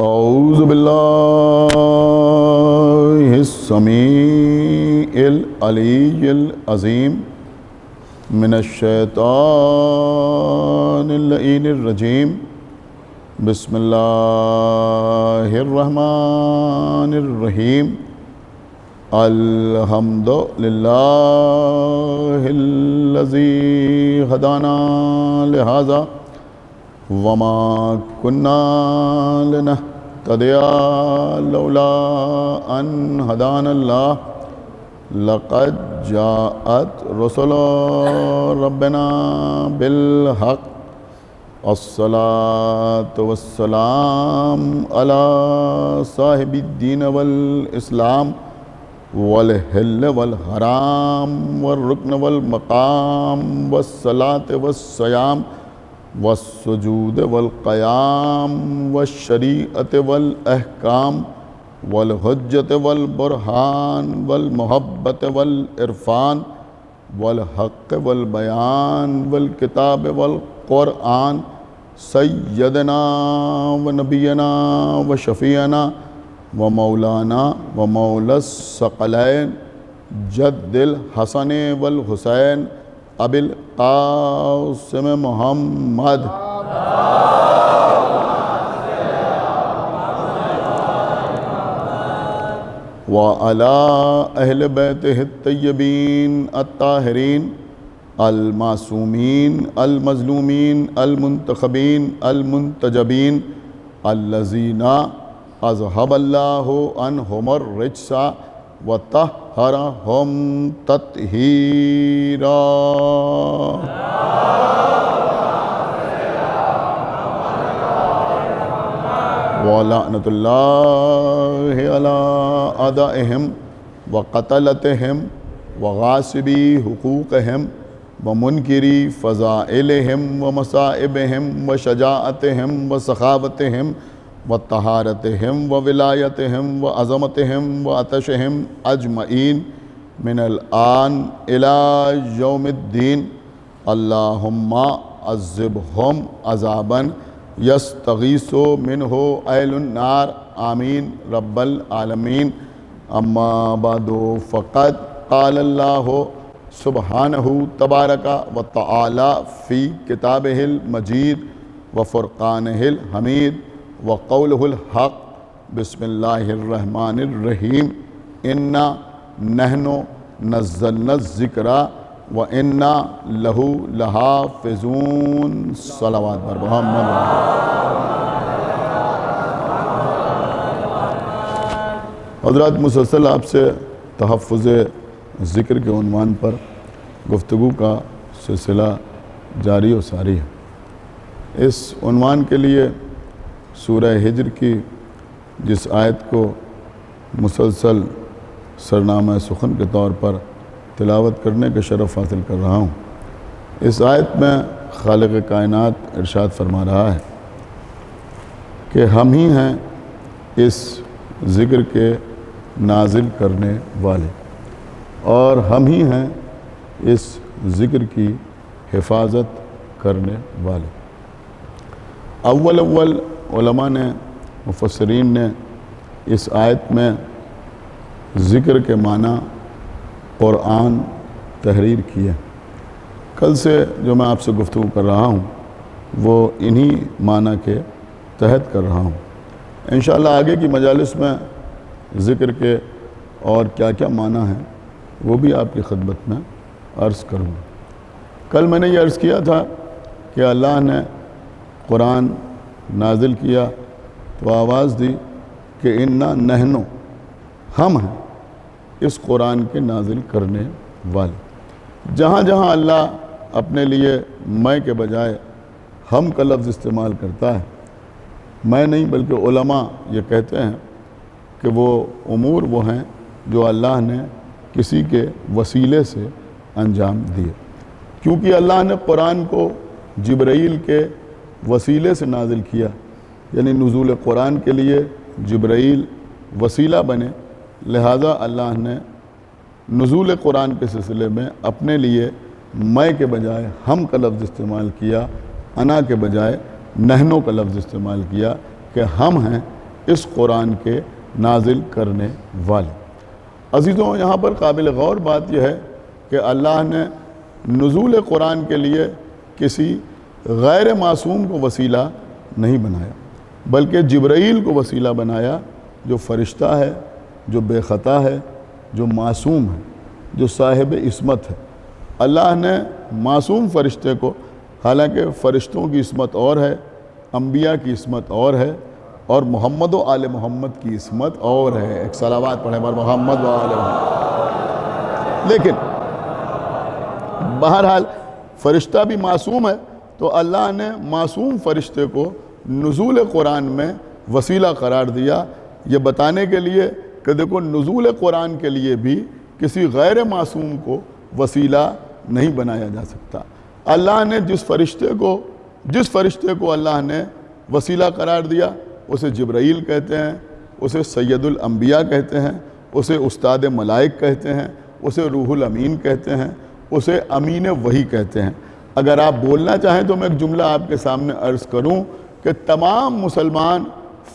اعوذ باللہ السمیع العلی العظیم من الشیطان اللعین الرجیم بسم اللہ الرحمن الرحیم الحمد للہ الذی ہدانا لہذا وما كنا لنهتدي لولا أن هدانا الله لقد جاءت رسل ربنا بالحق الصلاة والسلام على صاحب الدين والإسلام والحل والحرام والركن والمقام والصلاة والصيام والسجود والقیام والشریعت والاحکام والحجت والبرہان والمحبت والعرفان والحق والبیان والکتاب والقرآن سیدنا ونبینا وشفیعنا ومولانا ومولا الثقلین جد الحسن والحسین ابی القاسم محمد وعلى اہل بیتہ الطیبین الطاہرین المعصومین المظلومین المنتخبین المنتجبین الذین اذہب اللہ عنہم الرجس وطہرہم تطہیرا وَلَعْنَةُ اللَّهِ عَلَىٰ أَعْدَائِهِمْ وَقَتَلَتِهِمْ وَغَاصِبِي حُقُوقِهِمْ وَمُنْكِرِي فَضَائِلِهِمْ وَمَصَائِبِهِمْ وَشَجَاعَتِهِمْ وَسَخَاوَتِهِمْ وطہارتہم وولایتہم وعظمتہم وعطشہم اجمعین من الآن الى یوم الدین اللہم عذبہم عذابا یستغیث منہ اہل النار آمین رب العالمین اما بعد فقد قال اللہ سبحانہ تبارک وتعالی فی کتابہ المجید وفرقانہ الحمید وقولہ الحق بسم اللہ الرحمن الرحیم انا نحن نزلنا الذکر وَإِنَّا لَهُ لَحَافِظُونَ صلوات بر محمد حضرات مسلسل آپ سے تحفظ ذکر کے عنوان پر گفتگو کا سلسلہ جاری و ساری ہے۔ اس عنوان کے لیے سورہ ہجر کی جس آیت کو مسلسل سرنامہ سخن کے طور پر تلاوت کرنے کا شرف حاصل کر رہا ہوں۔ اس آیت میں خالق کائنات ارشاد فرما رہا ہے کہ ہم ہی ہیں اس ذکر کے نازل کرنے والے اور ہم ہی ہیں اس ذکر کی حفاظت کرنے والے۔ اول علماء نے مفسرین نے اس آیت میں ذکر کے معنی قرآن تحریر کیے۔ کل سے جو میں آپ سے گفتگو کر رہا ہوں وہ انہی معنی کے تحت کر رہا ہوں۔ انشاءاللہ آگے کی مجالس میں ذکر کے اور کیا کیا معنی ہیں وہ بھی آپ کی خدمت میں عرض کروں گا۔ کل میں نے یہ عرض کیا تھا کہ اللہ نے قرآن نازل کیا تو آواز دی کہ انا نحن ہم ہیں اس قرآن کے نازل کرنے والے۔ جہاں جہاں اللہ اپنے لیے میں کے بجائے ہم کا لفظ استعمال کرتا ہے، میں نہیں بلکہ علماء یہ کہتے ہیں کہ وہ امور وہ ہیں جو اللہ نے کسی کے وسیلے سے انجام دیے، کیونکہ اللہ نے قرآن کو جبرائیل کے وسیلے سے نازل کیا، یعنی نزول قرآن کے لیے جبرائیل وسیلہ بنے، لہذا اللہ نے نزول قرآن کے سلسلے میں اپنے لیے میں کے بجائے ہم کا لفظ استعمال کیا، انا کے بجائے نحنو کا لفظ استعمال کیا کہ ہم ہیں اس قرآن کے نازل کرنے والے۔ عزیزوں، یہاں پر قابل غور بات یہ ہے کہ اللہ نے نزول قرآن کے لیے کسی غیر معصوم کو وسیلہ نہیں بنایا، بلکہ جبرائیل کو وسیلہ بنایا، جو فرشتہ ہے، جو بے خطا ہے، جو معصوم ہے، جو صاحب عصمت ہے۔ اللہ نے معصوم فرشتے کو، حالانکہ فرشتوں کی عصمت اور ہے، انبیاء کی عصمت اور ہے، اور محمد و آل محمد کی عصمت اور ہے۔ ایک صلوات پڑھیں بر محمد و آل محمد۔ لیکن بہرحال فرشتہ بھی معصوم ہے، تو اللہ نے معصوم فرشتے کو نزول قرآن میں وسیلہ قرار دیا، یہ بتانے کے لیے کہ دیکھو نزول قرآن کے لیے بھی کسی غیر معصوم کو وسیلہ نہیں بنایا جا سکتا۔ اللہ نے جس فرشتے کو اللہ نے وسیلہ قرار دیا، اسے جبرائیل کہتے ہیں، اسے سید الانبیاء کہتے ہیں، اسے استاد ملائک کہتے ہیں، اسے روح الامین کہتے ہیں، اسے امین وحی کہتے ہیں۔ اگر آپ بولنا چاہیں تو میں ایک جملہ آپ کے سامنے عرض کروں کہ تمام مسلمان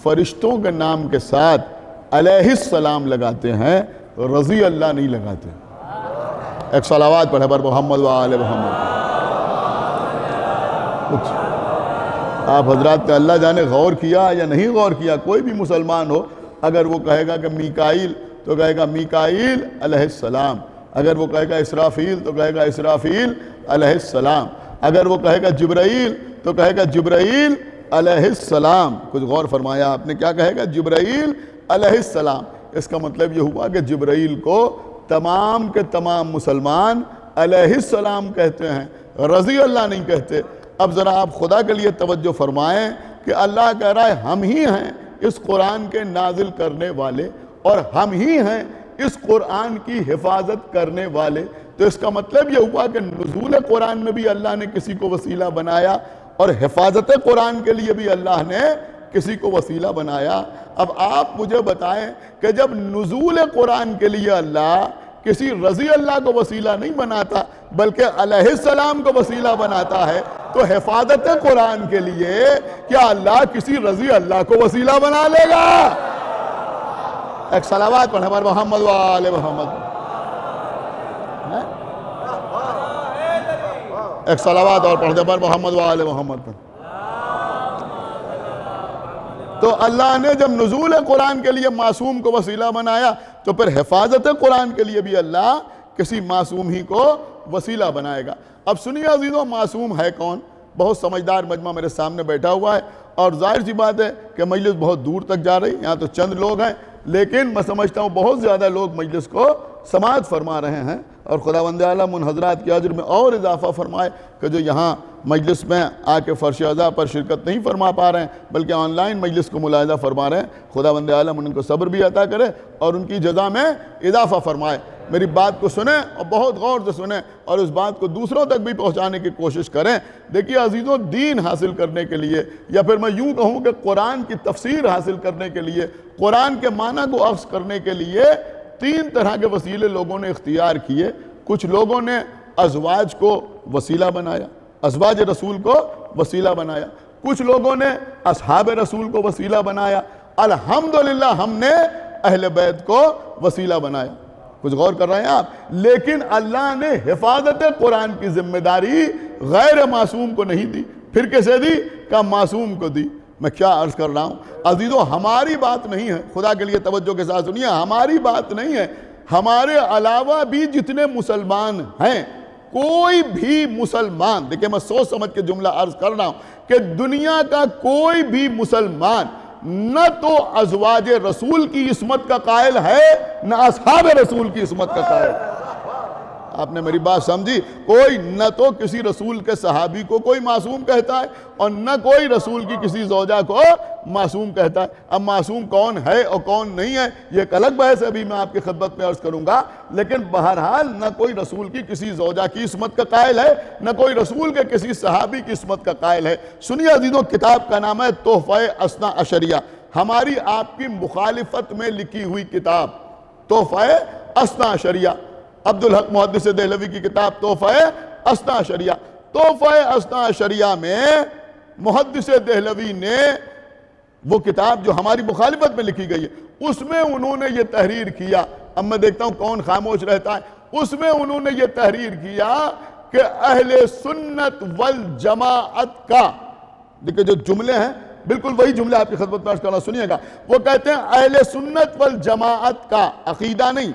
فرشتوں کے نام کے ساتھ علیہ السلام لگاتے ہیں، رضی اللہ نہیں لگاتے۔ ایک صلوات پڑھے بر محمد و آل محمد۔ کچھ آپ حضرات نے اللہ جانے غور کیا یا نہیں غور کیا، کوئی بھی مسلمان ہو اگر وہ کہے گا کہ میکائیل تو کہے گا میکائیل علیہ السلام، اگر وہ کہے گا اسرافیل تو کہے گا اسرافیل علیہ السلام، اگر وہ کہے گا جبرائیل تو کہے گا جبرائیل علیہ السلام۔ کچھ غور فرمایا آپ نے، کیا کہے گا؟ جبرائیل علیہ السلام۔ اس کا مطلب یہ ہوا کہ جبرائیل کو تمام کے تمام مسلمان علیہ السلام کہتے ہیں، رضی اللہ نہیں کہتے۔ اب ذرا آپ خدا کے لیے توجہ فرمائیں کہ اللہ کہہ رہا ہے ہم ہی ہیں اس قرآن کے نازل کرنے والے، اور ہم ہی ہیں اس قرآن کی حفاظت کرنے والے۔ تو اس کا مطلب یہ ہوا کہ نزول قرآن میں بھی اللہ نے کسی کو وسیلہ بنایا، اور حفاظت قرآن کے لیے بھی اللہ نے کسی کو وسیلہ بنایا۔ اب آپ مجھے بتائیں کہ جب نزول قرآن کے لیے اللہ کسی رضی اللہ کو وسیلہ نہیں بناتا بلکہ علیہ السلام کو وسیلہ بناتا ہے، تو حفاظت قرآن کے لیے کیا اللہ کسی رضی اللہ کو وسیلہ بنا لے گا؟ ایک صلوات پڑھیں بر محمد و آل محمد۔ ایک صلوات اور پڑھ دیں بر محمد و آل محمد پر۔ تو اللہ نے جب نزول قرآن کے لیے معصوم کو وسیلہ بنایا، تو پھر حفاظت قرآن کے لیے بھی اللہ کسی معصوم ہی کو وسیلہ بنائے گا۔ اب سنیے عزیزوں، معصوم ہے کون؟ بہت سمجھدار مجمع میرے سامنے بیٹھا ہوا ہے، اور ظاہر سی بات ہے کہ مجلس بہت دور تک جا رہی، یہاں تو چند لوگ ہیں، لیکن میں سمجھتا ہوں بہت زیادہ لوگ مجلس کو سماعت فرما رہے ہیں، اور خداوند عالم ان حضرات کے اجر میں اور اضافہ فرمائے کہ جو یہاں مجلس میں آ کے فرش عزا پر شرکت نہیں فرما پا رہے ہیں بلکہ آن لائن مجلس کو ملاحظہ فرما رہے ہیں، خداوند عالم ان کو صبر بھی عطا کرے اور ان کی جزا میں اضافہ فرمائے۔ میری بات کو سنیں اور بہت غور سے سنیں، اور اس بات کو دوسروں تک بھی پہنچانے کی کوشش کریں۔ دیکھیے عزیزوں، دین حاصل کرنے کے لیے، یا پھر میں یوں کہوں کہ قرآن کی تفسیر حاصل کرنے کے لیے، قرآن کے معنی کو اخذ کرنے کے لیے تین طرح کے وسیلے لوگوں نے اختیار کیے۔ کچھ لوگوں نے ازواج کو وسیلہ بنایا، ازواج رسول کو وسیلہ بنایا۔ کچھ لوگوں نے اصحاب رسول کو وسیلہ بنایا۔ الحمدللہ ہم نے اہل بیت کو وسیلہ بنایا۔ کچھ غور کر رہے ہیں آپ؟ لیکن اللہ نے حفاظت قرآن کی ذمہ داری غیر معصوم کو نہیں دی۔ پھر کسے دی؟ کہ معصوم کو دی۔ میں کیا عرض کر رہا ہوں عزیزوں، ہماری بات نہیں ہے، خدا کے لیے توجہ کے ساتھ سنیے، ہماری بات نہیں ہے، ہمارے علاوہ بھی جتنے مسلمان ہیں، کوئی بھی مسلمان، دیکھیں میں سوچ سمجھ کے جملہ عرض کر رہا ہوں کہ دنیا کا کوئی بھی مسلمان نہ تو ازواج رسول کی عصمت کا قائل ہے، نہ اصحاب رسول کی عصمت کا قائل ہے۔ آپ نے میری بات سمجھی؟ کوئی نہ تو کسی رسول کے صحابی کو کوئی معصوم کہتا ہے، اور نہ کوئی رسول کی کسی زوجہ کو معصوم کہتا ہے۔ اب معصوم کون ہے اور کون نہیں ہے یہ ایک الگ بحث ہے، بھی میں آپ کی خدمت میں عرض کروں گا، لیکن بہرحال نہ کوئی رسول کی کسی زوجہ کی عصمت کا قائل ہے، نہ کوئی رسول کے کسی صحابی کی عصمت کا قائل ہے۔ سنیے عزیزوں، کتاب کا نام ہے تحفہ اثنا عشریہ، ہماری آپ کی مخالفت میں لکھی ہوئی کتاب تحفہ اثنا عشریہ، عبدالحق محدث دہلوی کی کتاب تحفہ اثنا عشریہ۔ تحفہ اثنا عشریہ میں محدث دہلوی نے وہ کتاب جو ہماری مخالفت میں لکھی گئی ہے اس میں انہوں نے یہ تحریر کیا. اب میں دیکھتا ہوں کون خاموش رہتا ہے. اس میں انہوں نے یہ تحریر کیا کہ اہل سنت والجماعت کا، دیکھیں جو جملے ہیں بالکل وہی جملے آپ کی خدمت میں عرض کرنا، سنیے گا. وہ کہتے ہیں اہل سنت والجماعت کا عقیدہ نہیں،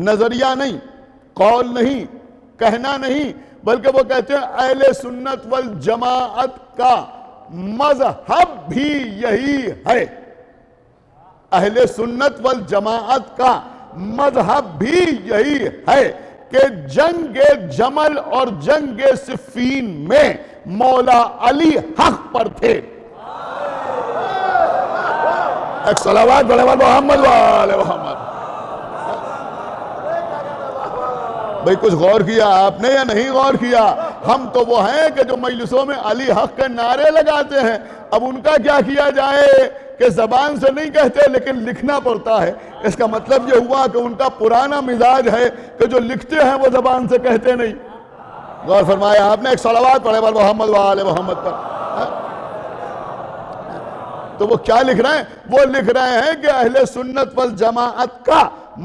نظریہ نہیں، قول نہیں، کہنا نہیں، بلکہ وہ کہتے ہیں اہل سنت والجماعت کا مذہب بھی یہی ہے. اہل سنت والجماعت کا مذہب بھی یہی ہے کہ جنگ جمل اور جنگ صفین میں مولا علی حق پر تھے. ایک صلوات بڑے محمد وآل محمد. بھئی کچھ غور کیا آپ نے یا نہیں غور کیا؟ ہم تو وہ ہیں کہ جو مجلسوں میں علی حق کے نعرے لگاتے ہیں. اب ان کا کیا کیا جائے کہ زبان سے نہیں کہتے لیکن لکھنا پڑتا ہے. اس کا مطلب یہ ہوا کہ ان کا پرانا مزاج ہے کہ جو لکھتے ہیں وہ زبان سے کہتے نہیں. غور فرمایا آپ نے. ایک صلوات پڑھے محمد وآل محمد پر. تو وہ کیا لکھ رہے ہیں؟ وہ لکھ رہے ہیں کہ اہل سنت والجماعت کا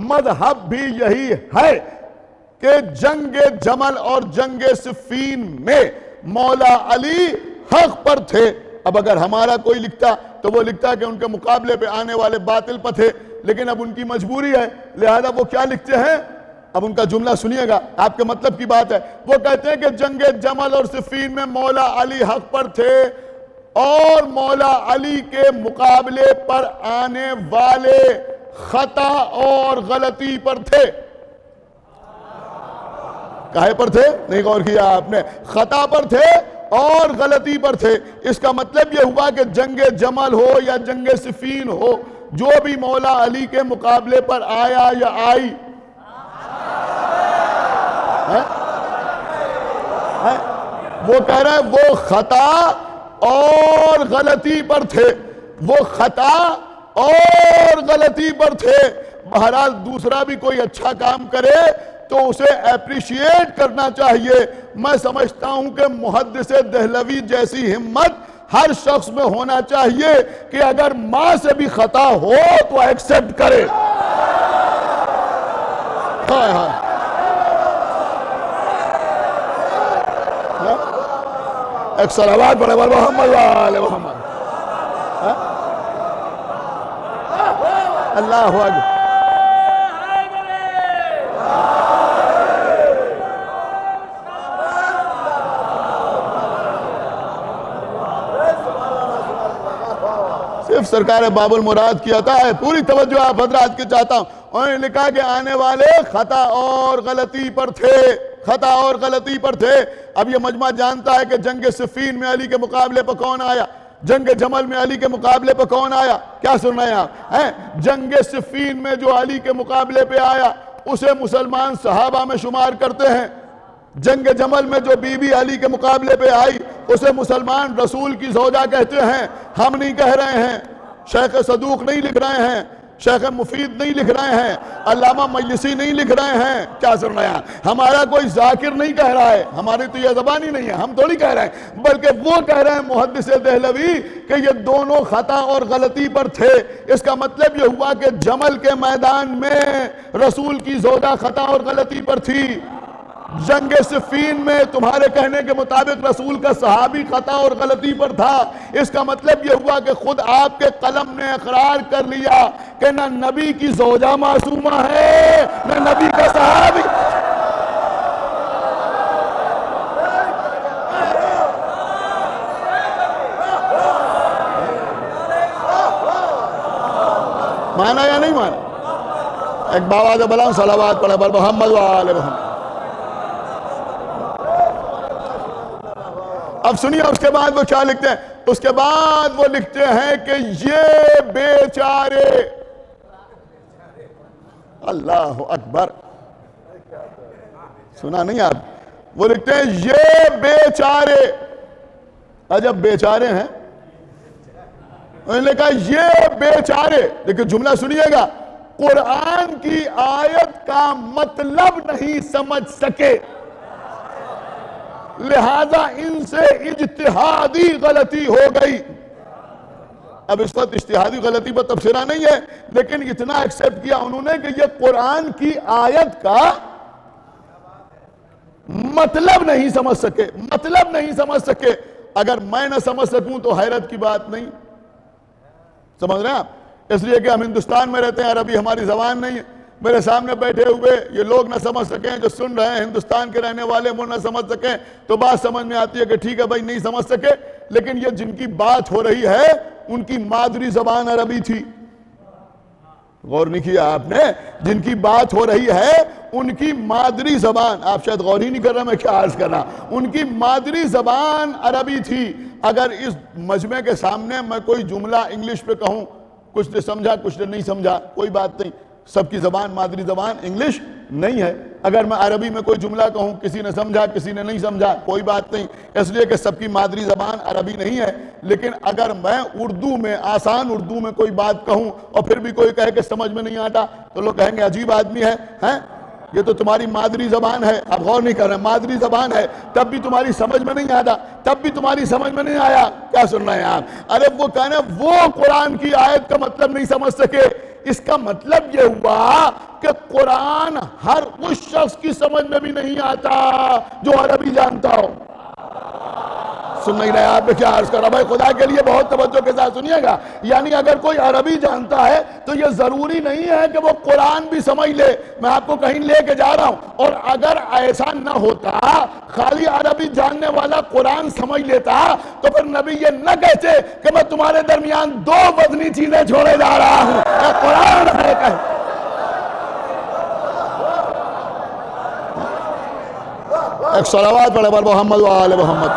مذہب بھی یہی ہے کہ جنگ جمل اور جنگ صفین میں مولا علی حق پر تھے. اب اگر ہمارا کوئی لکھتا تو وہ لکھتا کہ ان کے مقابلے پہ آنے والے باطل پر تھے، لیکن اب ان کی مجبوری ہے لہذا وہ کیا لکھتے ہیں؟ اب ان کا جملہ سنیے گا، آپ کے مطلب کی بات ہے. وہ کہتے ہیں کہ جنگ جمل اور صفین میں مولا علی حق پر تھے اور مولا علی کے مقابلے پر آنے والے خطا اور غلطی پر تھے. کاہے پر تھے؟ نہیں غور کیا آپ نے. خطا پر تھے اور غلطی پر تھے. اس کا مطلب یہ ہوا کہ جنگ جمل ہو یا جنگ صفین ہو، جو بھی مولا علی کے مقابلے پر آیا یا آئی، وہ کہہ رہے ہیں وہ خطا اور غلطی پر تھے. وہ خطا اور غلطی پر تھے. بہرحال دوسرا بھی کوئی اچھا کام کرے تو اسے اپریشیٹ کرنا چاہیے. میں سمجھتا ہوں کہ محدث دہلوی جیسی ہمت ہر شخص میں ہونا چاہیے کہ اگر ماں سے بھی خطا ہو تو ایکسپٹ کرے. ہاں ہاں ایک صلوات پڑھے محمد وآل محمد. اللہ اکبر. صرف سرکار باب المراد کی عطا ہے. پوری توجہ آپ حضرات کی چاہتا ہوں. انہوں نے لکھا کہ آنے والے خطا اور غلطی پر تھے. خطا اور غلطی پر تھے. اب یہ مجمع جانتا ہے کہ جنگ صفین میں علی کے مقابلے پر کون آیا، جنگ جمل میں علی کے مقابلے پر کون آیا. کیا سن رہے ہیں آپ؟ جنگ صفین میں جو علی کے مقابلے پہ آیا اسے مسلمان صحابہ میں شمار کرتے ہیں. جنگ جمل میں جو بی بی علی کے مقابلے پہ آئی اسے مسلمان رسول کی زوجہ کہتے ہیں. ہم نہیں کہہ رہے ہیں، شیخ صدوق نہیں لکھ رہے ہیں، شیخ مفید نہیں لکھ رہے ہیں، علامہ مجلسی نہیں لکھ رہے ہیں. کیا سن رہے ہیں؟ ہمارا کوئی ذاکر نہیں کہہ رہا ہے، ہماری تو یہ زبان ہی نہیں ہے، ہم تھوڑی کہہ رہے ہیں، بلکہ وہ کہہ رہے ہیں محدث دہلوی کہ یہ دونوں خطا اور غلطی پر تھے. اس کا مطلب یہ ہوا کہ جمل کے میدان میں رسول کی زوجہ خطا اور غلطی پر تھی. جنگ صفین میں تمہارے کہنے کے مطابق رسول کا صحابی خطا اور غلطی پر تھا. اس کا مطلب یہ ہوا کہ خود آپ کے قلم نے اقرار کر لیا کہ نہ نبی کی زوجہ معصومہ ہے نہ نبی کا صحابی. مانا یا نہیں مانا؟ ایک باواز بلند صلوات پڑھے بر محمد وآل محمد. اب سنیے اس کے بعد وہ کیا لکھتے ہیں. اس کے بعد وہ لکھتے ہیں کہ یہ بیچارے، اللہ اکبر، سنا نہیں آپ؟ وہ لکھتے ہیں یہ بیچارے. عجب بیچارے ہیں. انہوں نے کہا یہ بیچارے، لیکن جملہ سنیے گا، قرآن کی آیت کا مطلب نہیں سمجھ سکے لہذا ان سے اجتہادی غلطی ہو گئی. اب اس وقت اجتہادی غلطی پر تبصرہ نہیں ہے، لیکن اتنا ایکسپٹ کیا انہوں نے کہ یہ قرآن کی آیت کا مطلب نہیں سمجھ سکے. اگر میں نہ سمجھ سکوں تو حیرت کی بات نہیں. سمجھ رہے ہیں آپ؟ اس لیے کہ ہم ہندوستان میں رہتے ہیں، عربی ہماری زبان نہیں ہے. میرے سامنے بیٹھے ہوئے یہ لوگ نہ سمجھ سکیں، جو سن رہے ہیں ہندوستان کے رہنے والے وہ نہ سمجھ سکیں، تو بات سمجھ میں آتی ہے کہ ٹھیک ہے بھائی نہیں سمجھ سکے، لیکن یہ جن کی بات ہو رہی ہے ان کی مادری زبان عربی تھی. غور نہیں کیا آپ نے؟ جن کی بات ہو رہی ہے ان کی مادری زبان، آپ شاید غور ہی نہیں کر رہا میں کیا عرض کر رہا، ان کی مادری زبان عربی تھی. اگر اس مجمع کے سامنے میں کوئی جملہ انگلش پہ کہوں، کچھ نے سمجھا کچھ نے نہیں سمجھا، کوئی بات نہیں، سب کی زبان مادری زبان انگلش نہیں ہے. اگر میں عربی میں کوئی جملہ کہوں، کسی نے سمجھا کسی نے نہیں سمجھا، کوئی بات نہیں، اس لیے کہ سب کی مادری زبان عربی نہیں ہے. لیکن اگر میں اردو میں، آسان اردو میں کوئی بات کہوں اور پھر بھی کوئی کہے کہ سمجھ میں نہیں آتا، تو لوگ کہیں گے عجیب آدمی ہے، یہ تو تمہاری مادری زبان ہے. آپ غور نہیں کر رہے، مادری زبان ہے تب بھی تمہاری سمجھ میں نہیں آتا، تب بھی تمہاری سمجھ میں نہیں آیا. کیا سن رہے ہیں آپ؟ ارے وہ کہنا وہ قرآن کی آیت کا مطلب نہیں سمجھ سکے. اس کا مطلب یہ ہوا کہ قرآن ہر اس شخص کی سمجھ میں بھی نہیں آتا جو عربی جانتا ہو. سن نہیں رہے آپ؟ کیا عرض کر رہا بھائی، خدا کے لیے بہت توجہ کے ساتھ سنیے گا. یعنی اگر کوئی عربی جانتا ہے تو یہ ضروری نہیں ہے کہ وہ قرآن بھی سمجھ لے. میں آپ کو کہیں لے کے جا رہا ہوں، اور اگر ایسا نہ ہوتا، خالی عربی جاننے والا قرآن سمجھ لیتا، تو پھر نبی یہ نہ کہتے کہ میں تمہارے درمیان دو وزنی چیزیں چھوڑے جا رہا ہوں، قرآن ہے کہ ایک صلوات پڑھے بر محمد و آل محمد.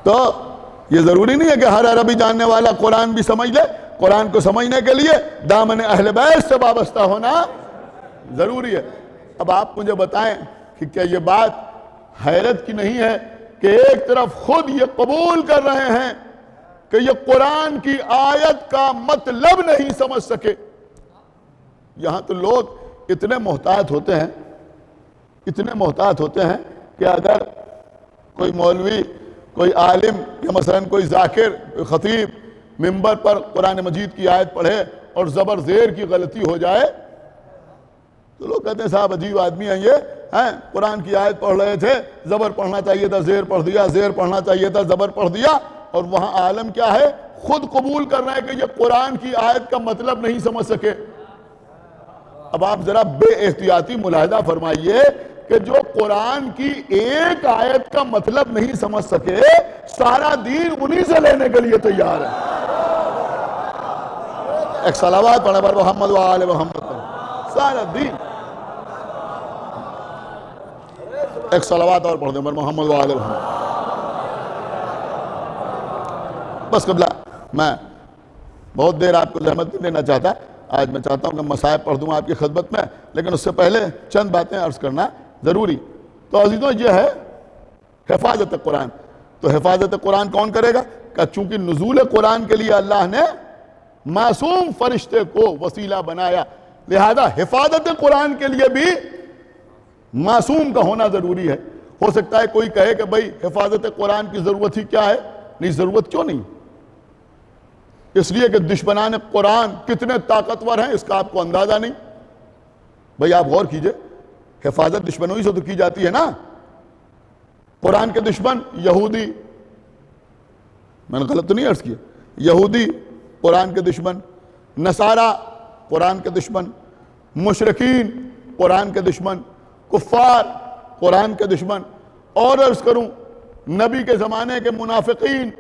تو یہ ضروری نہیں ہے کہ ہر عربی جاننے والا قرآن بھی سمجھ لے. قرآن کو سمجھنے کے لیے دامن اہل بیت سے وابستہ ہونا ضروری ہے. اب آپ مجھے بتائیں کہ کیا یہ بات حیرت کی نہیں ہے کہ ایک طرف خود یہ قبول کر رہے ہیں کہ یہ قرآن کی آیت کا مطلب نہیں سمجھ سکے. یہاں تو لوگ اتنے محتاط ہوتے ہیں کہ اگر کوئی مولوی، کوئی عالم یا مثلا کوئی ذاکر، کوئی خطیب منبر پر قرآن مجید کی آیت پڑھے اور زبر زیر کی غلطی ہو جائے تو لوگ کہتے ہیں صاحب عجیب آدمی ہیں یہ، قرآن کی آیت پڑھ رہے تھے، زبر پڑھنا چاہیے تھا زیر پڑھ دیا، زیر پڑھنا چاہیے تھا زبر پڑھ دیا. اور وہاں عالم کیا ہے؟ خود قبول کر رہے ہیں کہ یہ قرآن کی آیت کا مطلب نہیں سمجھ سکے. اب آپ ذرا بے احتیاطی ملاحظہ فرمائیے کہ جو قرآن کی ایک آیت کا مطلب نہیں سمجھ سکے، سارا دین انہی سے لینے کے لیے تیار ہے. ایک صلوات پڑھے بر محمد و آل محمد. سارا دین. ایک صلوات اور پڑھ دیں بر محمد و آل محمد. بس قبلہ میں بہت دیر آپ کو زحمت نہیں دینا چاہتا. آج میں چاہتا ہوں کہ مصائب پڑھ دوں آپ کی خدمت میں، لیکن اس سے پہلے چند باتیں عرض کرنا ضروری. تو عزیزوں یہ ہے حفاظت قرآن. تو حفاظت قرآن کون کرے گا؟ کہ چونکہ نزول قرآن کے لیے اللہ نے معصوم فرشتے کو وسیلہ بنایا، لہذا حفاظت قرآن کے لیے بھی معصوم کا ہونا ضروری ہے. ہو سکتا ہے کوئی کہے کہ بھئی حفاظت قرآن کی ضرورت ہی کیا ہے؟ نہیں، ضرورت کیوں نہیں؟ اس لیے کہ دشمنان قرآن کتنے طاقتور ہیں اس کا آپ کو اندازہ نہیں. بھئی آپ غور کیجئے، حفاظت دشمنوں ہی سے تو کی جاتی ہے نا. قرآن کے دشمن یہودی، میں نے غلط تو نہیں عرض کیا، یہودی قرآن کے دشمن، نصارہ قرآن کے دشمن، مشرکین قرآن کے دشمن، کفار قرآن کے دشمن، اور عرض کروں نبی کے زمانے کے منافقین.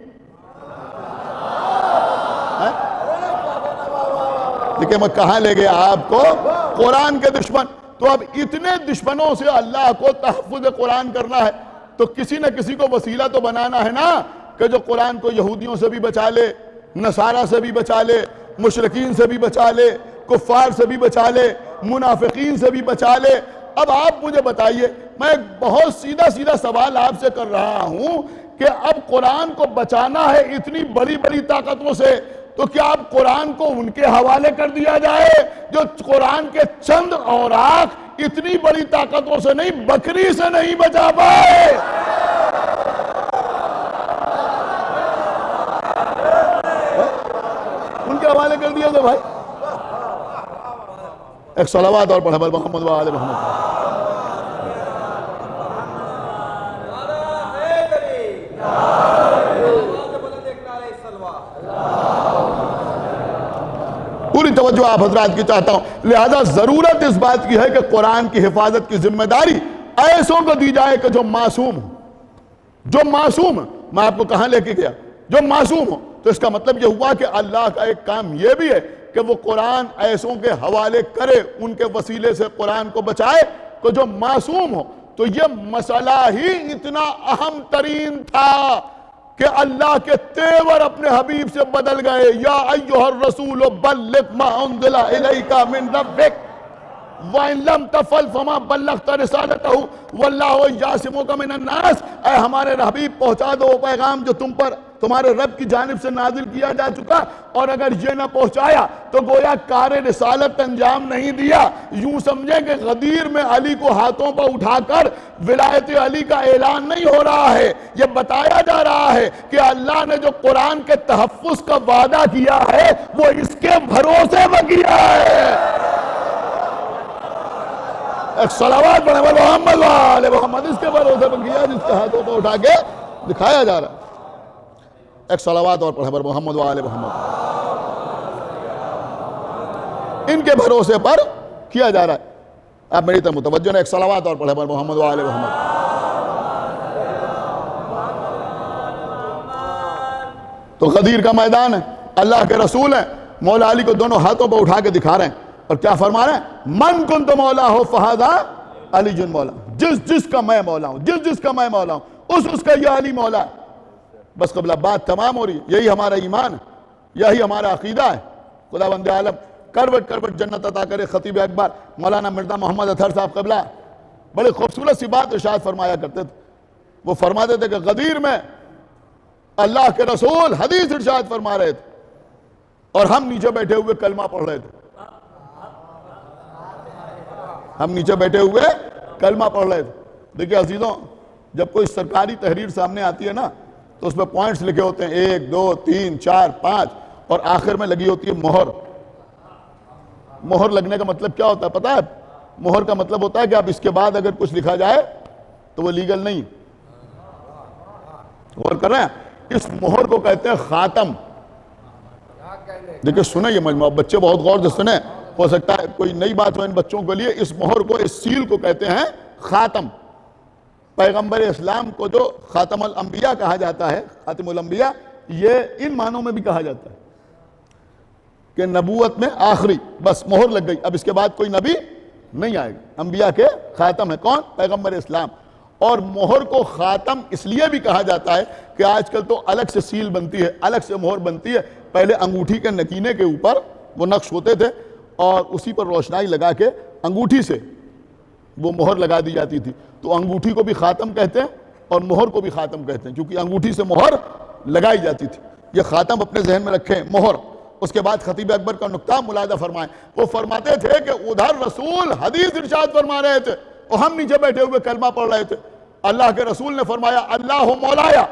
لیکن میں کہاں لے گیا آپ کو؟ قرآن کے دشمن. تو اب اتنے دشمنوں سے اللہ کو تحفظ قرآن کرنا ہے تو کسی نہ کسی کو وسیلہ تو بنانا ہے نا کہ جو قرآن کو یہودیوں سے بھی بچا لے، نصارہ سے بھی بچا لے، مشرکین سے بھی بچا لے، کفار سے بھی بچا لے، منافقین سے بھی بچا لے. اب آپ مجھے بتائیے، میں ایک بہت سیدھا سوال آپ سے کر رہا ہوں کہ اب قرآن کو بچانا ہے اتنی بڑی بڑی طاقتوں سے، تو کیا اب قرآن کو ان کے حوالے کر دیا جائے جو قرآن کے چند اوراق اتنی بڑی طاقتوں سے نہیں، بکری سے نہیں بچا پائے؟ کر دیا تھا بھائی. ایک صلوات اور پڑھے محمد و آل محمد. پوری توجہ آپ حضرات کی چاہتا ہوں. لہذا ضرورت اس بات کی ہے کہ قرآن کی حفاظت کی ذمہ داری ایسوں کو دی جائے کہ جو معصوم ہو. جو معصوم ہے، میں آپ کو کہاں لے کے گیا، جو معصوم ہو. تو اس کا مطلب یہ ہوا کہ اللہ کا ایک کام یہ بھی ہے کہ وہ قرآن ایسوں کے حوالے کرے، ان کے وسیلے سے قرآن کو بچائے کہ جو معصوم ہو. تو یہ مسئلہ ہی اتنا اہم ترین تھا کہ اللہ کے تیور اپنے حبیب سے بدل گئے. یا ایھا الرسول بلغ ما انزل الیک من ربک وَإِن لَمْ تَفْعَلْ فَمَا بَلَّغْتَ رِسَالَتَهُ وَاللَّهُ يَعْصِمُكَ مِنَ النَّاسِ. اے ہمارے حبیب پہنچا دو وہ پیغام جو تم پر تمہارے رب کی جانب سے نازل کیا جا چکا. اور اگر یہ نہ پہنچایا تو گویا کار رسالت انجام نہیں دیا. یوں سمجھیں کہ غدیر میں علی کو ہاتھوں پر اٹھا کر ولایت علی کا اعلان نہیں ہو رہا ہے. یہ بتایا جا رہا ہے کہ اللہ نے جو قرآن کے تحفظ کا وعدہ کیا ہے وہ اس کے بھروسے میں کیا ہے. ایک صلوات پڑھیں محمد و آل محمد. اس کے بھروسے پر کیا جس کے ہاتھوں پر اٹھا کے دکھایا جا رہا ہے. ایک صلوات اور پڑھیں محمد و آل محمد. ان کے بھروسے پر کیا جا رہا ہے. آپ میری طرف متوجہ ہیں. ایک صلوات اور پڑھیں محمد و آل محمد. تو غدیر کا میدان ہے، اللہ کے رسول ہیں، مولا علی کو دونوں ہاتھوں پر اٹھا کے دکھا رہے ہیں اور کیا فرما رہے ہیں؟ من کنت مولا ہو فہذا علی جن مولا. جس کا میں مولا ہوں، جس کا میں مولا ہوں، اس کا یہ علی مولا ہے. بس قبلہ بات تمام ہو رہی ہے. یہی ہمارا ایمان ہے، یہی ہمارا عقیدہ ہے. خدا بند عالم کروٹ کروٹ جنت عطا کرے. خطیب اکبر مولانا مرزا محمد اطہر صاحب قبلہ بڑے خوبصورت سی بات ارشاد فرمایا کرتے تھے. وہ فرماتے تھے کہ غدیر میں اللہ کے رسول حدیث ارشاد فرما رہے تھے اور ہم نیچے بیٹھے ہوئے کلمہ پڑھ رہے تھے. ہم نیچے بیٹھے ہوئے کلمہ پڑھ رہے تھے. دیکھیں عزیزوں، جب کوئی سرکاری تحریر سامنے آتی ہے نا تو اس میں پوائنٹس لکھے ہوتے ہیں 1 2 3 4 5 اور آخر میں لگی ہوتی ہے مہر. مہر لگنے کا مطلب کیا ہوتا ہے پتہ ہے؟ مہر کا مطلب ہوتا ہے کہ اب اس کے بعد اگر کچھ لکھا جائے تو وہ لیگل نہیں. غور کر رہے ہیں؟ اس مہر کو کہتے ہیں خاتم. دیکھیں سنیں یہ مجموعہ، بچے بہت غور سے سنیں، ہو سکتا ہے کوئی نئی بات ہو ان بچوں کے لیے. اس مہر کو، اس سیل کو کہتے ہیں خاتم. پیغمبر اسلام کو جو خاتم الانبیاء کہا جاتا ہے، خاتم الانبیاء، یہ ان معنوں میں بھی کہا جاتا ہے کہ نبوت میں آخری، بس مہر لگ گئی، اب اس کے بعد کوئی نبی نہیں آئے گا. انبیاء کے خاتم ہے کون؟ پیغمبر اسلام. اور مہر کو خاتم اس لیے بھی کہا جاتا ہے کہ آج کل تو الگ سے سیل بنتی ہے، الگ سے مہر بنتی ہے. پہلے انگوٹھی کے نکینے کے اوپر وہ نقش ہوتے تھے اور اسی پر روشنائی لگا کے انگوٹھی سے وہ مہر لگا دی جاتی تھی. تو انگوٹھی کو بھی خاتم کہتے ہیں اور مہر کو بھی خاتم کہتے ہیں کیونکہ انگوٹھی سے مہر لگائی جاتی تھی. یہ خاتم اپنے ذہن میں رکھیں، مہر. اس کے بعد خطیب اکبر کا نقطہ ملاحظہ فرمائیں. وہ فرماتے تھے کہ ادھر رسول حدیث ارشاد فرما رہے تھے اور ہم نیچے بیٹھے ہوئے کلمہ پڑھ رہے تھے. اللہ کے رسول نے فرمایا اللہ مولایا،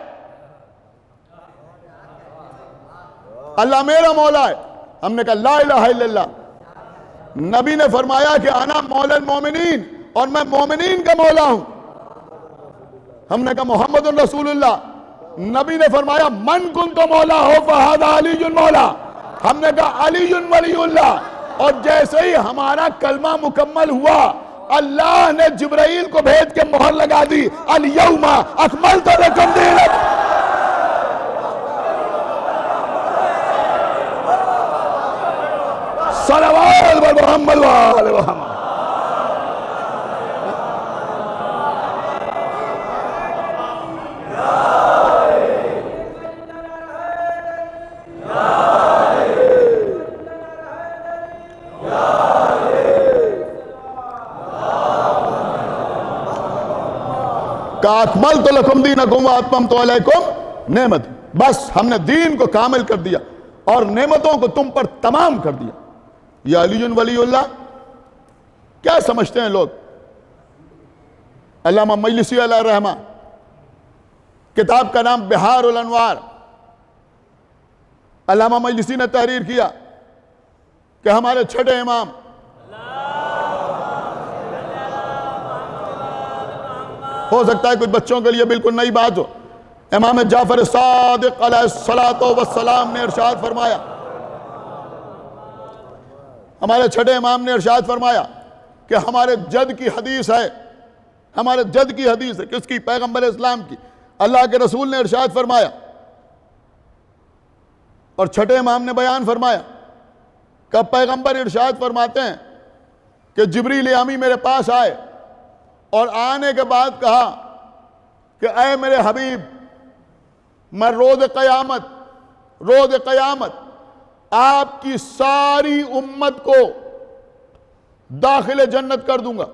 اللہ میرا مولا ہے. ہم نے کہا لا الہ الا اللہ. نبی نے فرمایا کہ انا مولا المومنین، اور میں مومنین کا مولا ہوں. ہم نے کہا محمد رسول اللہ. نبی نے فرمایا من کنت مولا ہو فہذا علی مولا. ہم نے کہا علی ولی اللہ. اور جیسے ہی ہمارا کلمہ مکمل ہوا اللہ نے جبرائیل کو بھیج کے مہر لگا دی، الیوم اکملت لکم دینکم. صلوات بر محمد و آل محمد. اکملت لکم دینکم واتممت علیکم نعمتی. بس ہم نے دین کو کامل کر دیا اور نعمتوں کو تم پر تمام کر دیا. یہ علی ولی اللہ کیا سمجھتے ہیں لوگ؟ علامہ مجلسی علیہ الرحمہ، کتاب کا نام بہار الانوار. علامہ مجلسی نے تحریر کیا کہ ہمارے چھٹے امام ہو سکتا ہے کچھ بچوں کے لیے بالکل نئی بات ہو، امام جعفر صادق علیہ الصلاۃ والسلام نے ارشاد فرمایا، ہمارے چھٹے امام نے ارشاد فرمایا کہ ہمارے جد کی حدیث ہے، ہمارے جد کی حدیث ہے، کس کی؟ پیغمبر اسلام کی۔ اللہ کے رسول نے ارشاد فرمایا اور چھٹے امام نے بیان فرمایا کہ پیغمبر ارشاد فرماتے ہیں کہ جبریل امی میرے پاس آئے اور آنے کے بعد کہا کہ اے میرے حبیب، میں روز قیامت آپ کی ساری امت کو داخل جنت کر دوں گا۔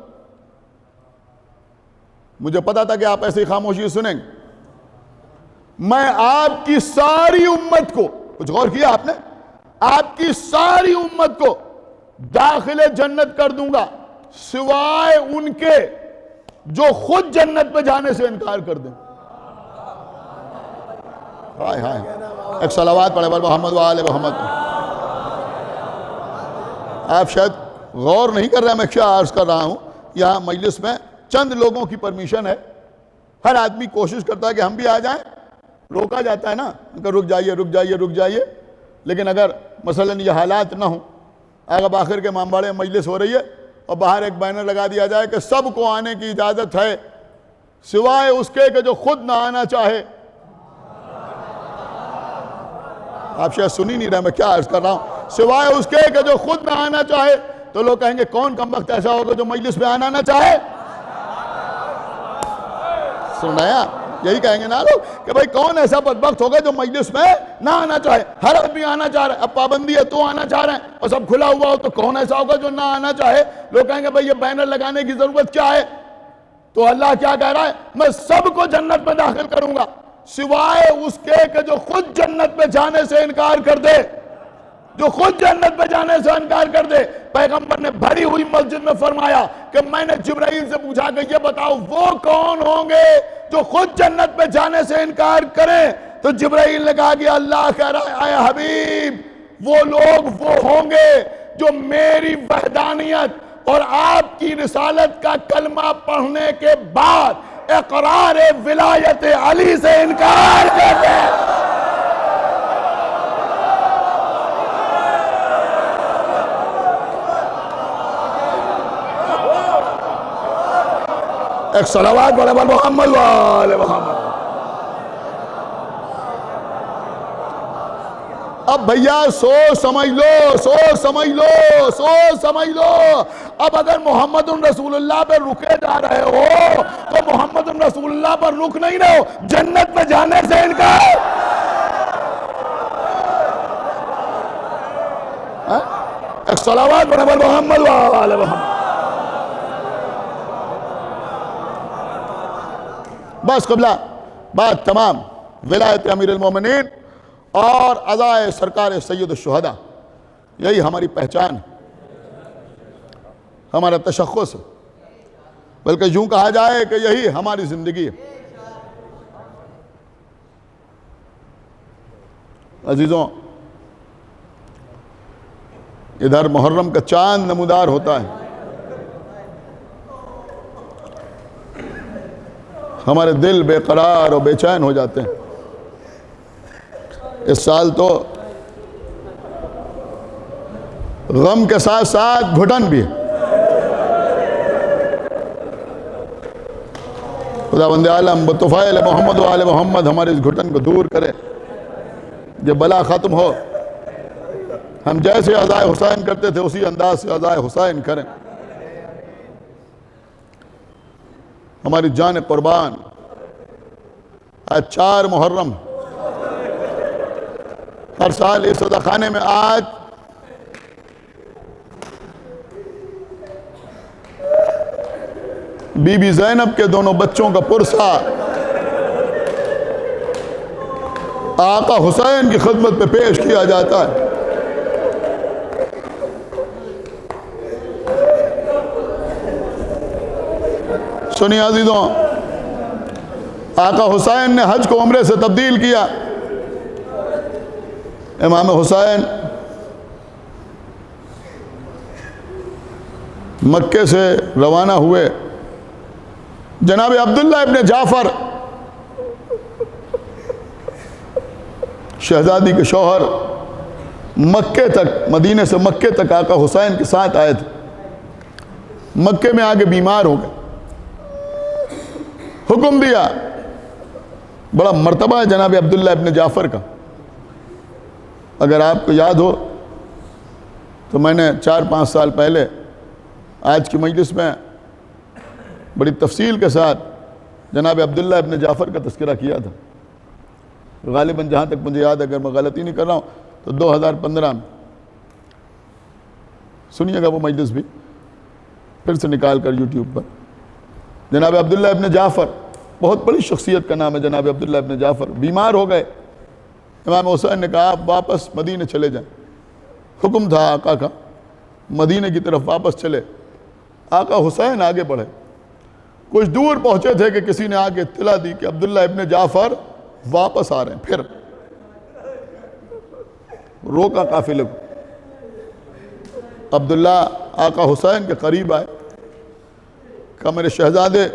مجھے پتا تھا کہ آپ ایسی خاموشی سنیں گے۔ میں آپ کی ساری امت کو، کچھ غور کیا آپ نے؟ آپ کی ساری امت کو داخل جنت کر دوں گا سوائے ان کے جو خود جنت پہ جانے سے انکار کر دیں۔ ہائے ہائے، ایک صلوات پڑھے محمد و آل محمد۔ آپ شاید غور نہیں کر رہے میں کیا عرض کر رہا ہوں۔ یہاں مجلس میں چند لوگوں کی پرمیشن ہے، ہر آدمی کوشش کرتا ہے کہ ہم بھی آ جائیں، روکا جاتا ہے نا کہ رک جائیے، لیکن اگر مثلا یہ حالات نہ ہوں، اگر آخر کے امام باڑے مجلس ہو رہی ہے اور باہر ایک بینر لگا دیا جائے کہ سب کو آنے کی اجازت ہے سوائے اس کے کہ جو خود نہ آنا چاہے۔ آپ شاید سن ہی نہیں رہے میں کیا عرض کر رہا ہوں، سوائے اس کے کہ جو خود نہ آنا چاہے، تو لوگ کہیں گے کون کم وقت ایسا ہوگا جو مجلس میں آنا نہ چاہے؟ سن رہے ہیں؟ یہی کہیں گے نا لوگ کہ بھئی کون ایسا بدبخت ہوگا جو مجلس میں نہ آنا چاہے؟ ہر آدمی آنا چاہ رہا ہے، اب پابندی ہے تو آنا چاہ رہے ہیں اور سب کھلا ہوا ہو تو کون ایسا ہوگا جو نہ آنا چاہے؟ لوگ کہیں گے بھئی یہ بینر لگانے کی ضرورت کیا ہے؟ تو اللہ کیا کہہ رہا ہے؟ میں سب کو جنت میں داخل کروں گا سوائے اس کے کہ جو خود جنت میں جانے سے انکار کر دے، جو خود جنت پہ جانے سے انکار کر دے۔ پیغمبر نے بھری ہوئی مسجد میں فرمایا کہ میں نے جبرائیل سے پوچھا کہ یہ بتاؤ وہ کون ہوں گے جو خود جنت پہ جانے سے انکار کریں؟ تو جبرائیل نے کہا کہ اللہ کہہ رہا ہے اے حبیب، وہ لوگ وہ ہوں گے جو میری وحدانیت اور آپ کی رسالت کا کلمہ پڑھنے کے بعد اقرار ولایت علی سے انکار کر دیں۔ ایک صلوات پڑھے محمد و آل محمد۔ اب بھیا سوچ سمجھ لو، اب اگر محمد رسول اللہ پر رکے جا رہے ہو تو محمد رسول اللہ پر رک نہیں رہے ہو، جنت میں جانے سے انکار۔ ایک صلوات پڑھے محمد و آل محمد۔ بس قبلہ بات تمام۔ ولایت امیر المومنین اور عزائے سرکار سید الشہداء، یہی ہماری پہچان، ہمارا تشخص، بلکہ یوں کہا جائے کہ یہی ہماری زندگی ہے۔ عزیزوں، ادھر محرم کا چاند نمودار ہوتا ہے، ہمارے دل بے قرار اور بے چین ہو جاتے ہیں۔ اس سال تو غم کے ساتھ ساتھ گھٹن بھی ہے۔ خداوند عالم بطفیل محمد و آل محمد ہمارے اس گھٹن کو دور کرے، یہ بلا ختم ہو، ہم جیسے عزائے حسین کرتے تھے اسی انداز سے عزائے حسین کریں۔ ہماری جان قربان، آج 4 محرم، ہر سال اس صدقہ خانے میں آج بی بی زینب کے دونوں بچوں کا پرسہ آقا حسین کی خدمت پہ پیش کیا جاتا ہے۔ سنیے عزیزوں، آقا حسین نے حج کو عمرے سے تبدیل کیا۔ امام حسین مکے سے روانہ ہوئے، جناب عبداللہ ابن جعفر شہزادی کے شوہر مکے تک، مدینے سے مکے تک آقا حسین کے ساتھ آئے تھے۔ مکے میں آگے بیمار ہو گئے، حکم دیا، بڑا مرتبہ ہے جناب عبداللہ ابن جعفر کا۔ اگر آپ کو یاد ہو تو میں نے 4-5 سال پہلے آج کی مجلس میں بڑی تفصیل کے ساتھ جناب عبداللہ ابن جعفر کا تذکرہ کیا تھا۔ غالباً جہاں تک مجھے یاد ہے، اگر میں غلطی نہیں کر رہا ہوں تو 2015 میں۔ سنیے گا وہ مجلس بھی پھر سے نکال کر یوٹیوب پر۔ جناب عبداللہ ابن جعفر، بہت بڑی شخصیت کا نام ہے جناب عبداللہ ابن جعفر، بیمار ہو گئے۔ امام حسین نے کہا آپ واپس مدینے چلے جائیں، حکم تھا آقا کا مدینے کی طرف واپس چلے۔ آقا حسین آگے بڑھے، کچھ دور پہنچے تھے کہ کسی نے آگے اطلاع دی کہ عبداللہ ابن جعفر واپس آ رہے ہیں۔ پھر روکا قافلے کو، عبداللہ آقا حسین کے قریب آئے، کہا میرے شہزادے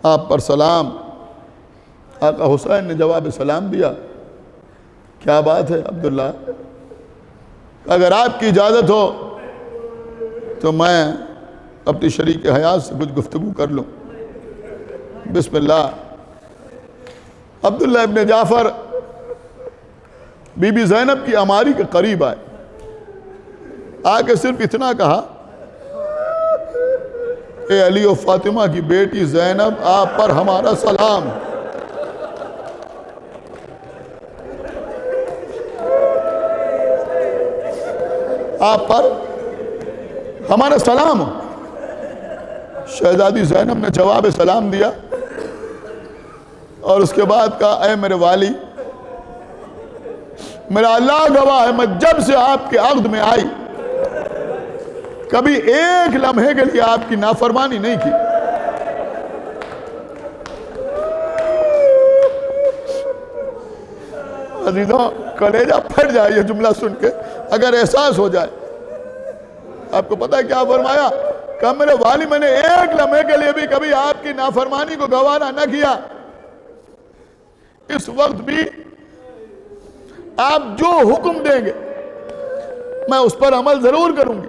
آپ پر سلام۔ آقا حسین نے جواب سلام دیا، کیا بات ہے عبداللہ؟ اگر آپ کی اجازت ہو تو میں اپنی شریک حیات سے کچھ گفتگو کر لوں۔ بسم اللہ۔ عبداللہ ابن جعفر بی بی زینب کی عماری کے قریب آئے، آ کے صرف اتنا کہا، اے علی و فاطمہ کی بیٹی زینب، آپ پر ہمارا سلام۔ آپ پر ہمارا سلام۔ شہزادی زینب نے جواب سلام دیا اور اس کے بعد کہا اے میرے والی، میرا اللہ گواہ ہے، میں جب سے آپ کے عقد میں آئی کبھی ایک لمحے کے لیے آپ کی نافرمانی نہیں کی۔ عزیزوں کلیجہ پھٹ جائے یہ جملہ سن کے، اگر احساس ہو جائے۔ آپ کو پتہ ہے کیا فرمایا؟ کہ میرے والی، میں نے ایک لمحے کے لیے بھی کبھی آپ کی نافرمانی کو گوارا نہ کیا۔ اس وقت بھی آپ جو حکم دیں گے میں اس پر عمل ضرور کروں گی،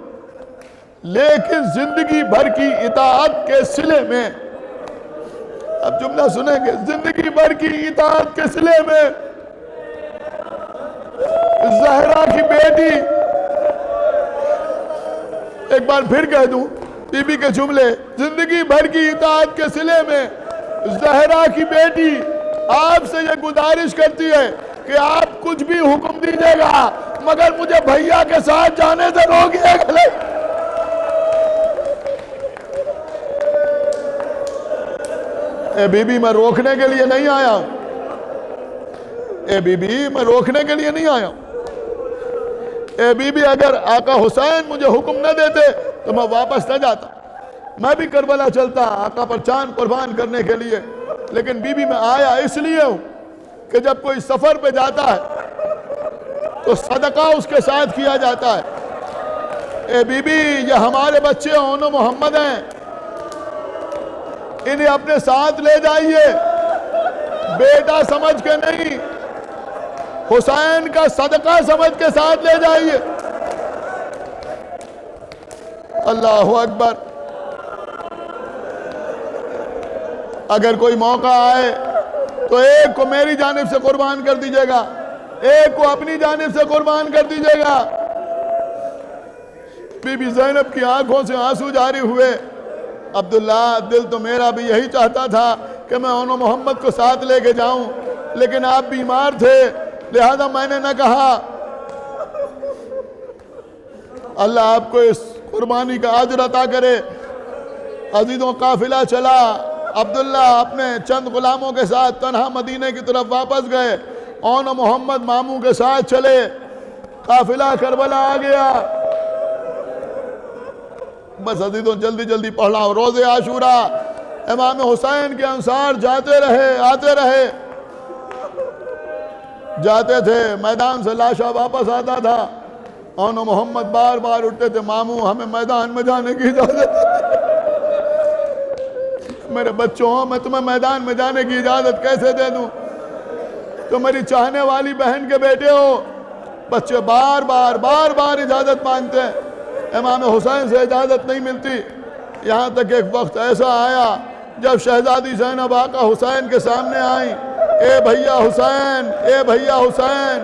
لیکن زندگی بھر کی اطاعت کے صلے میں، اب جملہ سنیں گے، زندگی بھر کی اطاعت کے صلے میں زہرا کی بیٹی، ایک بار پھر کہہ دوں بی بی کے جملے، زندگی بھر کی اطاعت کے صلے میں زہرا کی بیٹی آپ سے یہ گزارش کرتی ہے کہ آپ کچھ بھی حکم دیجیے گا مگر مجھے بھیا کے ساتھ جانے سے روکیے گا۔ اے بی بی میں روکنے کے لیے نہیں آیا ہوں، اے بی بی میں روکنے کے لیے نہیں آیا ہوں۔ اے بی بی اگر آقا حسین مجھے حکم نہ دیتے تو میں واپس نہ جاتا، میں بھی کربلا چلتا آقا پر جان قربان کرنے کے لیے، لیکن بی بی میں آیا اس لیے ہوں کہ جب کوئی سفر پہ جاتا ہے تو صدقہ اس کے ساتھ کیا جاتا ہے۔ اے بی بی یہ ہمارے بچے اون و محمد ہیں، انہیں اپنے ساتھ لے جائیے، بیٹا سمجھ کے نہیں، حسین کا صدقہ سمجھ کے ساتھ لے جائیے۔ اللہ اکبر۔ اگر کوئی موقع آئے تو ایک کو میری جانب سے قربان کر دیجیے گا، ایک کو اپنی جانب سے قربان کر دیجیے گا۔ بی بی زینب کی آنکھوں سے آنسو جاری ہوئے۔ عبداللہ دل تو میرا بھی یہی چاہتا تھا کہ میں اون و محمد کو ساتھ لے کے جاؤں، لیکن آپ بیمار تھے لہذا میں نے نہ کہا۔ اللہ آپ کو اس قربانی کا اجر عطا کرے۔ عزیزوں قافلہ چلا، عبداللہ اپنے چند غلاموں کے ساتھ تنہا مدینے کی طرف واپس گئے، اون و محمد ماموں کے ساتھ چلے، قافلہ کربلا آ گیا۔ بس عزیزوں جلدی جلدی پڑھ رہا ہوں، روز عاشورہ امام حسین کے انصار جاتے رہے آتے رہے، جاتے تھے، میدان سے لاشا واپس آتا تھا، اون محمد بار بار اٹھتے تھے، ماموں ہمیں میدان میں جانے کی اجازت، میرے بچوں میں تمہیں میدان میں جانے کی اجازت کیسے دے دوں؟ تو میری چاہنے والی بہن کے بیٹے ہو۔ بچے بار بار اجازت مانگتے ہیں، امام حسین سے اجازت نہیں ملتی، یہاں تک ایک وقت ایسا آیا جب شہزادی زینب آقا حسین کے سامنے آئیں، اے بھیا حسین، اے بھیا حسین،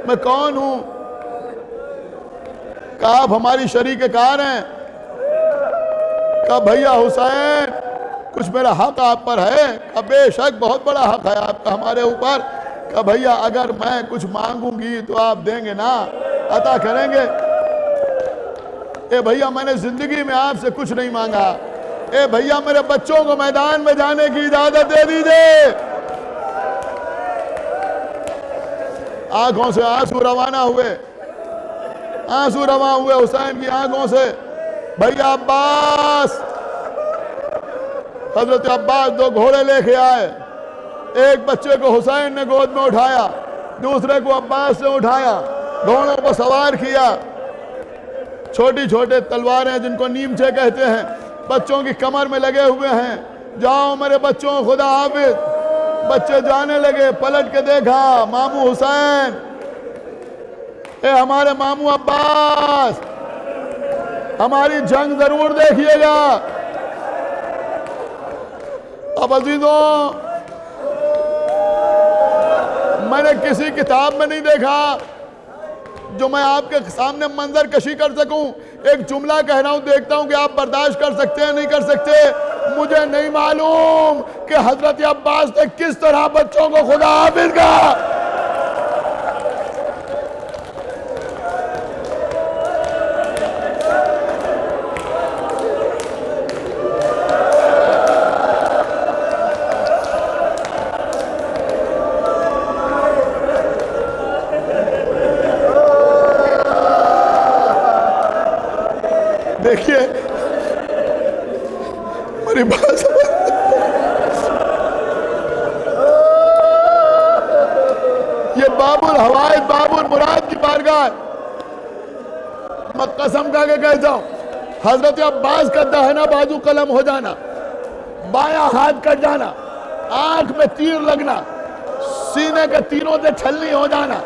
میں کون ہوں؟ کہا آپ ہماری شریک کار ہیں۔ کہا بھیا حسین کچھ میرا حق آپ پر ہے؟ کہا بے شک بہت بڑا حق ہے آپ کا ہمارے اوپر۔ کہا بھیا اگر میں کچھ مانگوں گی تو آپ دیں گے نا، عطا کریں گے؟ اے بھیا میں نے زندگی میں آپ سے کچھ نہیں مانگا، اے بھیا میرے بچوں کو میدان میں جانے کی اجازت دے دیجئے۔ آنکھوں سے آنسو روانہ ہوئے، آنسو رواں ہوئے حسین کی آنکھوں سے۔ بھیا عباس، حضرت عباس 2 گھوڑے لے کے آئے، ایک بچے کو حسین نے گود میں اٹھایا، دوسرے کو عباس نے اٹھایا، گھوڑوں کو سوار کیا۔ چھوٹی چھوٹے تلواریں جن کو نیمچے کہتے ہیں بچوں کی کمر میں لگے ہوئے ہیں، جاؤ میرے بچوں خدا حافظ۔ بچے جانے لگے، پلٹ کے دیکھا ماموں حسین، اے ہمارے ماموں عباس، ہماری جنگ ضرور دیکھیے گا۔ اب عزیزوں، میں نے کسی کتاب میں نہیں دیکھا جو میں آپ کے سامنے منظر کشی کر سکوں۔ ایک جملہ کہہ رہا ہوں، دیکھتا ہوں کہ آپ برداشت کر سکتے ہیں نہیں کر سکتے۔ مجھے نہیں معلوم کہ حضرت عباس نے کس طرح بچوں کو خدا حافظ کہا۔ دیکھیے میری بات سمجھ، یہ باب الحوائج باب المراد کی بارگاہ ہے۔ میں قسم کھا کے کہتا ہوں، حضرت عباس کا داہنا بازو قلم ہو جانا، بایاں ہاتھ کٹ جانا، آنکھ میں تیر لگنا، سینے کے تیروں سے چھلنی ہو جانا،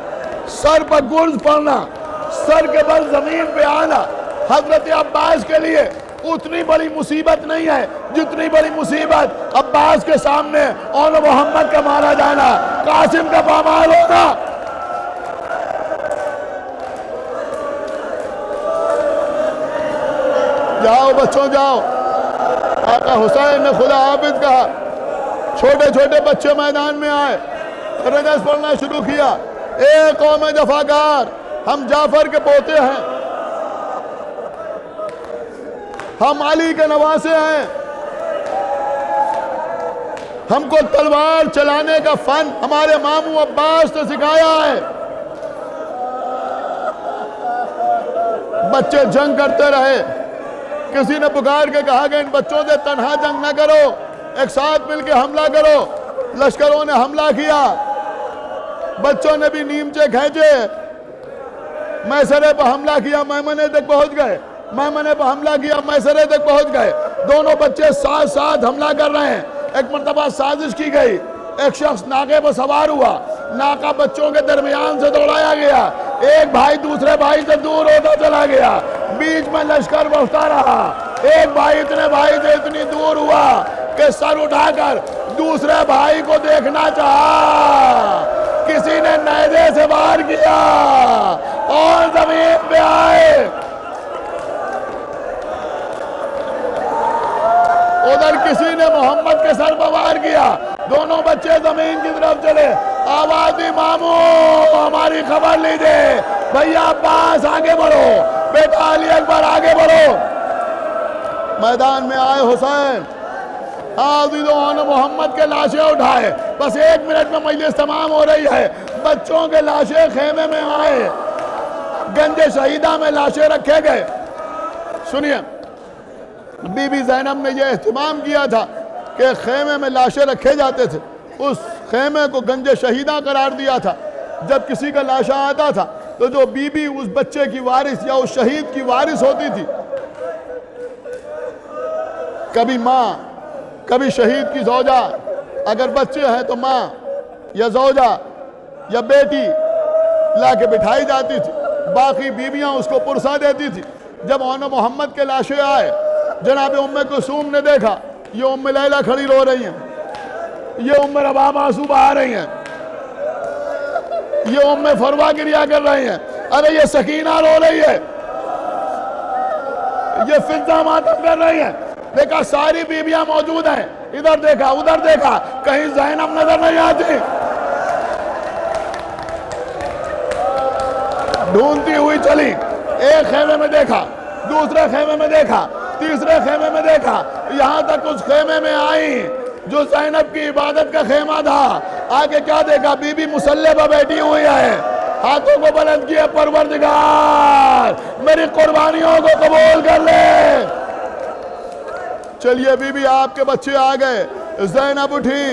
سر پر گرز پڑنا، سر کے بل زمین پہ آنا، حضرت عباس کے لیے اتنی بڑی مصیبت نہیں ہے جتنی بڑی مصیبت عباس کے سامنے اون محمد کا مارا جانا، قاسم کا پامال ہونا۔ جاؤ بچوں جاؤ، آقا حسین نے خدا حافظ کہا۔ چھوٹے چھوٹے بچے میدان میں آئے، رجس پڑھنا شروع کیا، اے قوم جفاکار، ہم جعفر کے پوتے ہیں، ہم علی کے نواسے ہیں، ہم کو تلوار چلانے کا فن ہمارے ماموں عباس نے سکھایا ہے۔ بچے جنگ کرتے رہے، کسی نے پکار کے کہا کہ ان بچوں سے تنہا جنگ نہ کرو، ایک ساتھ مل کے حملہ کرو۔ لشکروں نے حملہ کیا، بچوں نے بھی نیمچے کھینچے، میسرے پہ حملہ کیا، میمنے تک پہنچ گئے، میمنے پہ حملہ کیا، میسرے تک پہنچ گئے۔ دونوں بچے ساتھ ساتھ حملہ کر رہے ہیں۔ ایک مرتبہ سازش کی گئی، ایک شخص ناکے پر سوار ہوا، ناکہ بچوں کے درمیان سے دوڑایا گیا، ایک بھائی دوسرے بھائی سے دور ہوتا چلا گیا، بیچ میں لشکر بڑھتا رہا، ایک بھائی اتنے بھائی سے اتنی دور ہوا کہ سر اٹھا کر دوسرے بھائی کو دیکھنا چاہا، کسی نے نیزے سے وار کیا اور زمین پہ آئے۔ ادھر کسی نے محمد کے سر پر وار کیا، دونوں بچے زمین کی طرف چلے، آواز دی ماموں ہماری خبر لیجئے، بھیا عباس آگے بڑھو، بیٹا علی اکبر آگے بڑھو۔ میدان میں آئے حسین، عزیزوں نے محمد کے لاشیں اٹھائے، بس 1 منٹ میں مجلس تمام ہو رہی ہے۔ بچوں کے لاشیں خیمے میں آئے، گنج شہیدہ میں لاشیں رکھے گئے۔ سنیے، بی بی زینب نے یہ اہتمام کیا تھا کہ خیمے میں لاشیں رکھے جاتے تھے، اس خیمے کو گنج شہیدہ قرار دیا تھا۔ جب کسی کا لاشا آتا تھا تو جو بی بی اس بچے کی وارث یا اس شہید کی وارث ہوتی تھی، کبھی ماں کبھی شہید کی زوجہ، اگر بچے ہیں تو ماں یا زوجہ یا بیٹی لا کے بٹھائی جاتی تھی، باقی بیویاں اس کو پرسا دیتی تھی۔ جب آن محمد کے لاشیں آئے، جناب ام کلثوم نے دیکھا یہ ام لیلہ کھڑی رو رہی ہیں، یہ ام رباب آنسو بہا رہی ہیں، یہ ام فروہ گریہ کر رہی ہیں، ارے یہ سکینہ رو رہی ہے، یہ فضہ ماتم کر رہی ہیں۔ دیکھا ساری بیویاں موجود ہیں، ادھر دیکھا ادھر دیکھا، کہیں زینب نظر نہیں آتی، ڈھونڈتی ہوئی چلی، ایک خیمے میں دیکھا، دوسرے خیمے میں دیکھا، تیسرے خیمے میں دیکھا، یہاں تک اس خیمے میں آئی جو زینب کی عبادت کا خیمہ تھا۔ آگے کیا دیکھا؟ بی بی مصلی پہ بیٹھی ہوئی ہے، ہاتھوں کو بلند کیے، پروردگار میری قربانیوں کو قبول کر لے۔ چلیے بی بی آپ کے بچے آ گئے، زینب اٹھی،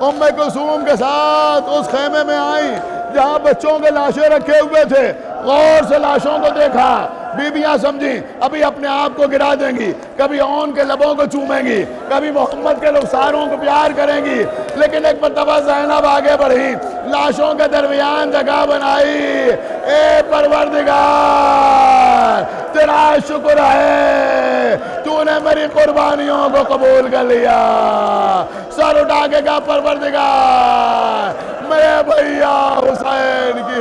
ام کلثوم کے ساتھ اس خیمے میں آئی جہاں بچوں کے لاشیں رکھے ہوئے تھے، غور سے لاشوں کو دیکھا۔ بیویاں سمجھیں ابھی اپنے آپ کو گرا دیں گی، کبھی اون کے لبوں کو چومیں گی، کبھی محمد کے رخساروں کو پیار کریں گی، لیکن ایک مرتبہ زینب آگے بڑھی، لاشوں کے درمیان جگہ بنائی، اے پروردگار تیرا شکر ہے تو نے میری قربانیوں کو قبول کر لیا۔ سر اٹھا کے کہا پروردگار میرے بھیا حسین کی